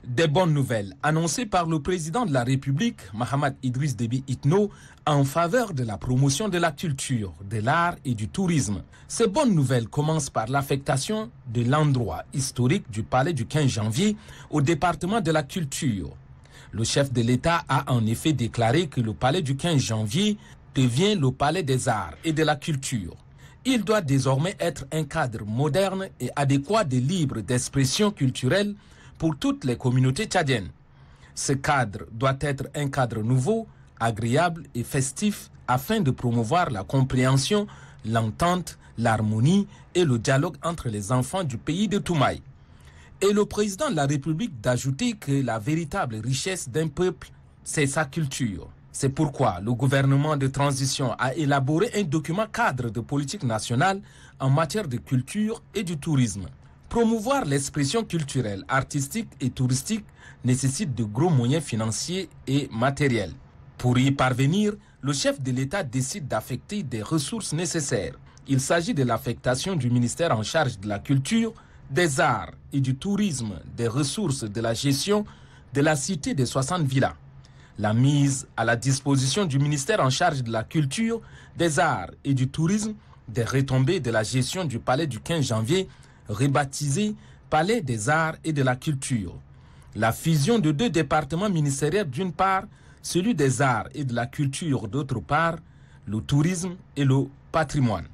Des bonnes nouvelles annoncées par le président de la République, Mahamad Idriss Déby Itno, en faveur de la promotion de la culture, de l'art et du tourisme. Ces bonnes nouvelles commencent par l'affectation de l'endroit historique du palais du 15 janvier au département de la culture. Le chef de l'État a en effet déclaré que le palais du 15 janvier devient le palais des arts et de la culture. Il doit désormais être un cadre moderne et adéquat de libre d'expression culturelle pour toutes les communautés tchadiennes. Ce cadre doit être un cadre nouveau, agréable et festif afin de promouvoir la compréhension, l'entente, l'harmonie et le dialogue entre les enfants du pays de Toumaï. Et le président de la République d'ajouter que la véritable richesse d'un peuple, c'est sa culture. C'est pourquoi le gouvernement de transition a élaboré un document cadre de politique nationale en matière de culture et du tourisme. Promouvoir l'expression culturelle, artistique et touristique nécessite de gros moyens financiers et matériels. Pour y parvenir, le chef de l'État décide d'affecter des ressources nécessaires. Il s'agit de l'affectation du ministère en charge de la culture, des arts et du tourisme, des ressources de la gestion de la cité des 60 villas. La mise à la disposition du ministère en charge de la culture, des arts et du tourisme, des retombées de la gestion du palais du 15 janvier, rebaptisé Palais des Arts et de la Culture. La fusion de deux départements ministériels d'une part, celui des arts et de la culture d'autre part, le tourisme et le patrimoine.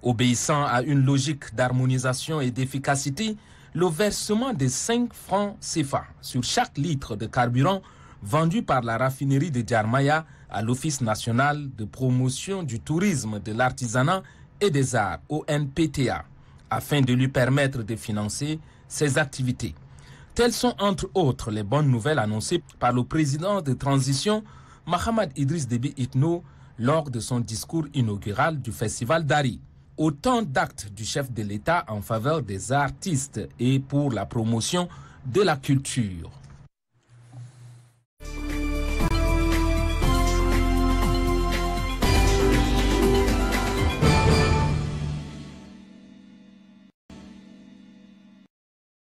Obéissant à une logique d'harmonisation et d'efficacité, le versement de 5 francs CFA sur chaque litre de carburant vendu par la raffinerie de Djarmaya à l'Office national de promotion du tourisme, de l'artisanat et des arts, ONPTA, afin de lui permettre de financer ses activités. Telles sont entre autres les bonnes nouvelles annoncées par le président de transition Mahamad Idriss Déby Itno lors de son discours inaugural du festival d'Ari. Autant d'actes du chef de l'État en faveur des artistes et pour la promotion de la culture.